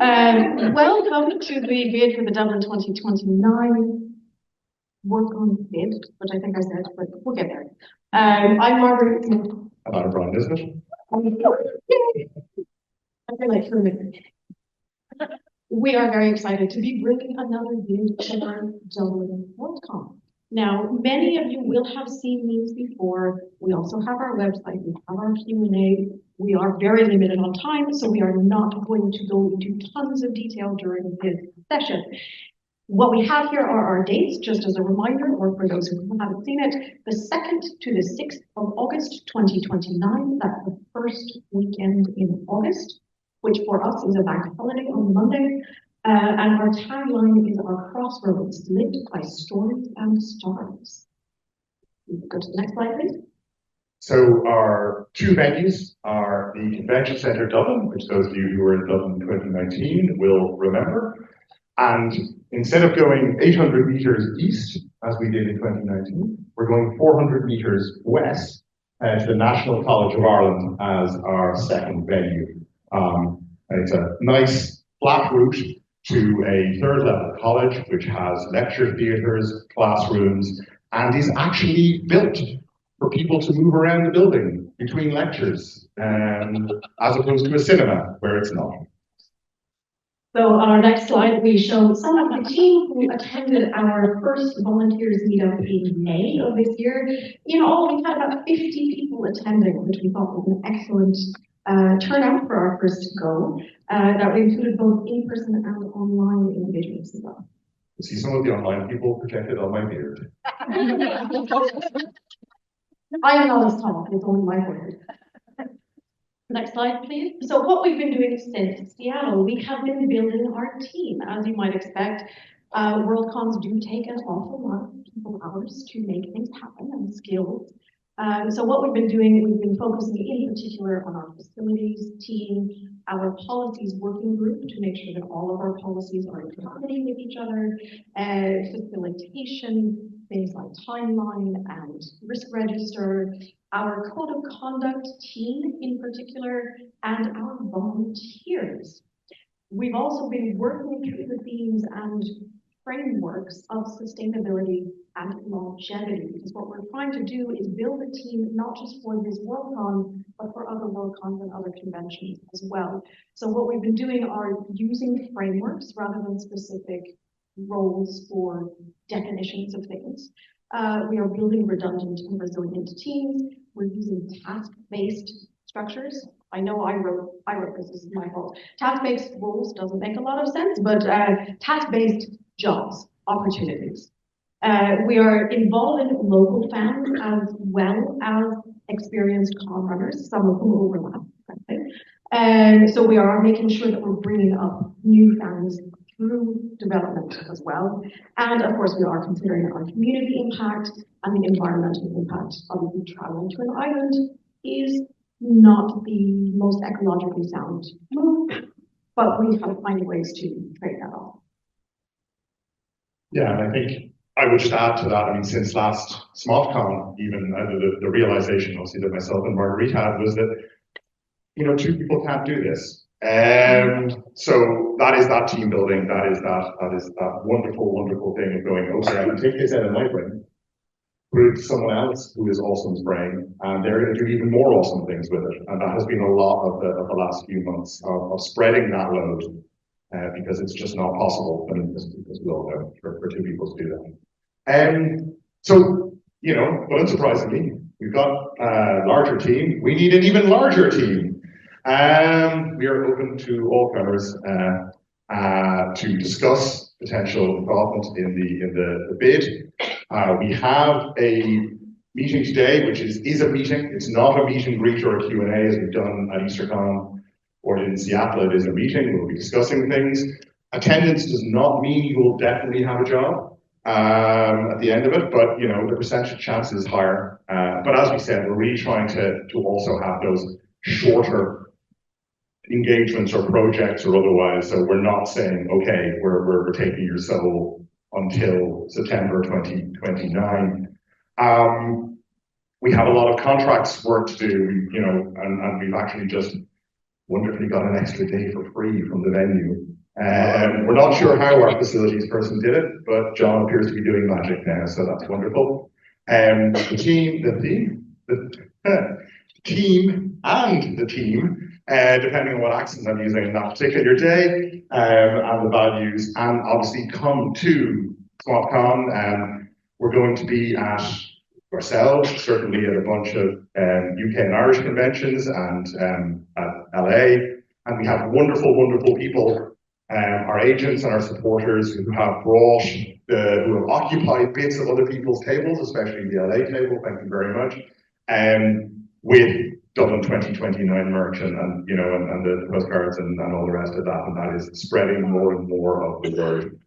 Welcome to the bid for the Dublin 2029 Worldcon bid, which I think I said, but we'll get there. I'm Margaret. About Brian, isn't it? I feel like for a minute. We are very excited to be bringing another bid to our Dublin Worldcon. Now, many of you will have seen these before. We also have our website, we have our Q&A. We are very limited on time, so we are not going to go into tons of detail during this session. What we have here are our dates, just as a reminder, or for those who haven't seen it, the 2nd to the 6th of August 2029, that's the first weekend in August, which for us is a bank holiday on Monday. And our tagline is our crossroads lit by stories and stars. Go to the next slide, please. So our two venues are the Convention Centre Dublin, which those of you who were in Dublin in 2019 will remember. And instead of going 800 metres east, as we did in 2019, we're going 400 metres west to the National College of Ireland as our second venue. It's a nice flat route to a third level college, which has lecture theatres, classrooms, and is actually built for people to move around the building between lectures, as opposed to a cinema where it's not. So on our next slide, we show some of the team who attended our first volunteers meetup in May of this year. In all, we had about 50 people attending, which we thought was an excellent turnout for our first go. That we included both in-person and online engagements as well. You see some of the online people projected on my beard. I am not as tall, it's only my word. Next slide, please. So what we've been doing since Seattle, we have been building our team. As you might expect, Worldcons do take an awful lot of people hours to make things happen and skills. So what we've been doing, we've been focusing in particular on our facilities team, our policies working group to make sure that all of our policies are in harmony with each other, facilitation, things like timeline and risk register, our code of conduct team in particular, and our volunteers. We've also been working through the themes and frameworks of sustainability and longevity, because what we're trying to do is build a team not just for this Worldcon, but for other Worldcons and other conventions as well. So what we've been doing are using frameworks rather than specific roles for definitions of things. We are building redundant and resilient teams. We're using task-based structures. I know I wrote this is my fault. Task-based roles doesn't make a lot of sense, but task-based jobs, opportunities. We are involved in local fans as well as experienced con runners, some of whom overlap. So we are making sure that we're bringing up new fans through development as well. And of course, we are considering our community impact and the environmental impact. Obviously, traveling to an island is not the most ecologically sound move, but we have to find ways to trade that off. Yeah, and I think I would just add to that, I mean, since last SMOFCon, even the realization, obviously, that myself and Marguerite had was that, you know, two people can't do this. So that is that team building, that is that wonderful, wonderful thing of going, okay, I can take this out of my brain, put it to someone else who is awesome's brain, and they're going to do even more awesome things with it. And that has been a lot of the last few months of spreading that load, because it's just not possible, because we all know, for two people to do that. So, you know, but unsurprisingly, we've got a larger team. We need an even larger team. We are open to all comers to discuss potential involvement in the bid. We have a meeting today, which is a meeting. It's not a meet and greet or a Q&A as we've done at EasterCon or in Seattle. It is a meeting. We'll be discussing things. Attendance does not mean you will definitely have a job at the end of it, but you know, the percentage chance is higher. But as we said, we're really trying to also have those shorter engagements or projects or otherwise. So we're not saying, okay, we're taking your soul until September 2029. We have a lot of contracts work to do, you know, and we've actually just wonderfully got an extra day for free from the venue. We're not sure how our facilities person did it, but John appears to be doing magic now, so that's wonderful. The team and the team, depending on what accents I'm using in that particular day, and the values, and obviously come to SMOFCon. We're going to be at ourselves, certainly at a bunch of UK and Irish conventions and at LA, and we have wonderful, wonderful people, our agents and our supporters who have brought, who have occupied bits of other people's tables, especially the LA table, thank you very much, with Dublin 2029 merch and you know, and the postcards and all the rest of that, and that is spreading more and more of the word.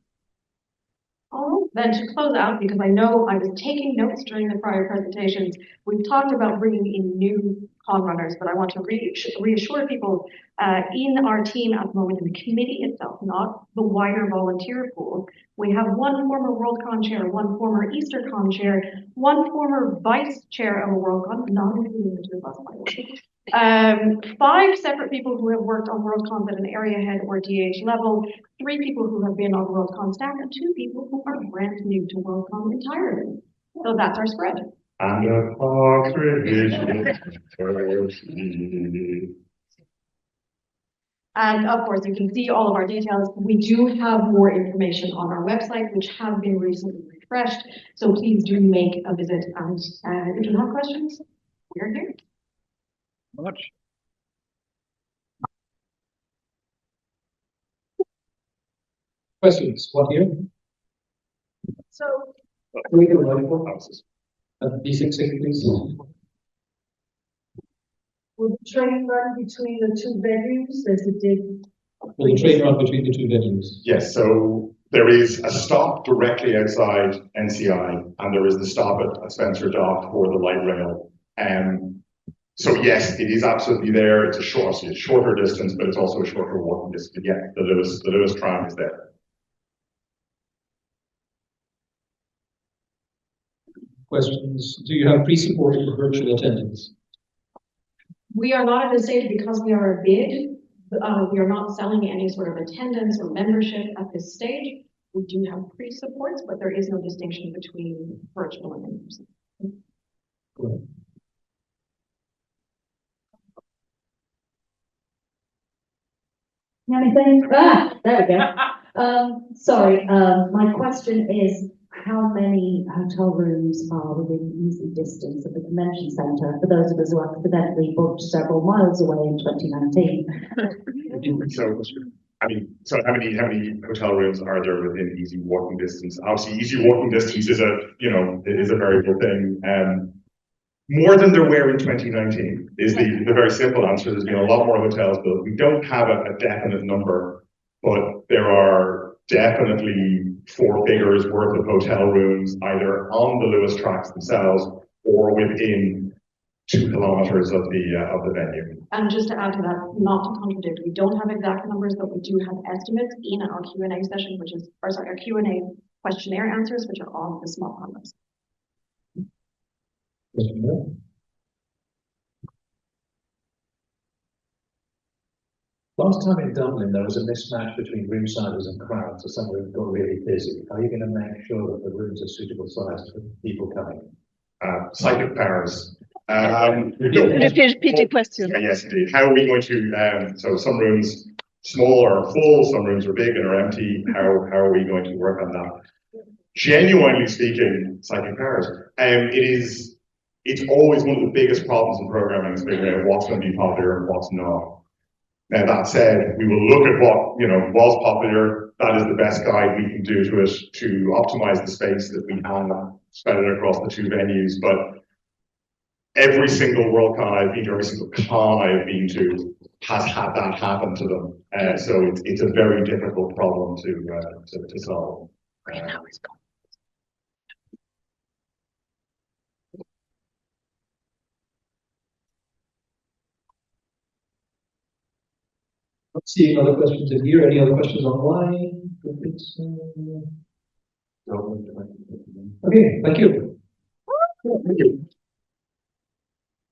All right, then to close out, because I know I was taking notes during the prior presentations, we've talked about bringing in new con runners, but I want to reassure people in our team at the moment, in the committee itself, not the wider volunteer pool, we have one former Worldcon chair, one former EasterCon chair, one former vice chair of a Worldcon, not including the two of us, by the way. 5 separate people who have worked on Worldcons at an area head or DH level, 3 people who have been on Worldcon staff, and 2 people who are brand new to Worldcon entirely. So that's our spread. And a partridge. And of course, you can see all of our details. We do have more information on our website, which have been recently refreshed. So please do make a visit. And if you have questions, we're here. Much. Questions? What here? So, B6 please. Will the train run between the 2 venues as it did? Will the train run between the 2 venues? Yes, so there is a stop directly outside NCI, and there is the stop at Spencer Dock for the light rail. So yes, it is absolutely there. It's a shorter distance, but it's also a shorter walking distance. Yeah, the Lewis tram is there. Questions? Do you have pre-supported for virtual attendance? we are not at the stage because we are a bid. We are not selling any sort of attendance or membership at this stage. We do have pre-supports, but there is no distinction between virtual and in-person. Cool. Anything? There we go. Sorry, my question is, how many hotel rooms are within easy distance of the convention centre for those of us who accidentally booked several miles away in 2019? So how many hotel rooms are there within easy walking distance? Obviously, easy walking distance is a variable thing. More than there were in 2019 is the very simple answer. There's been a lot more hotels built. We don't have a definite number, but there are definitely 4 figures worth of hotel rooms either on the Lewis tracks themselves or within 2 kilometers of the venue. And just to add to that, not to contradict, we don't have exact numbers, but we do have estimates in our Q&A session, our Q&A questionnaire answers, which are on the SMOFCon website. Last time in Dublin, there was a mismatch between room sizes and crowds, so some rooms got really busy. Are you going to make sure that the rooms are suitable size for people coming? Psychic powers. Repeat the question. Yes, indeed. How are we going to, so some rooms small are full, some rooms are big and are empty. How are we going to work on that? Genuinely speaking, psychic powers. It's always one of the biggest problems in programming is figuring out what's going to be popular and what's not. Now that said, we will look at what was popular. That is the best guide we can do to it to optimize the space that we have, spread it across the 2 venues. But every single Worldcon I've been to, every single con I have been to, has had that happen to them. So it's a very difficult problem to solve. Let's see other questions in here. Any other questions online? Okay, thank you. Thank you.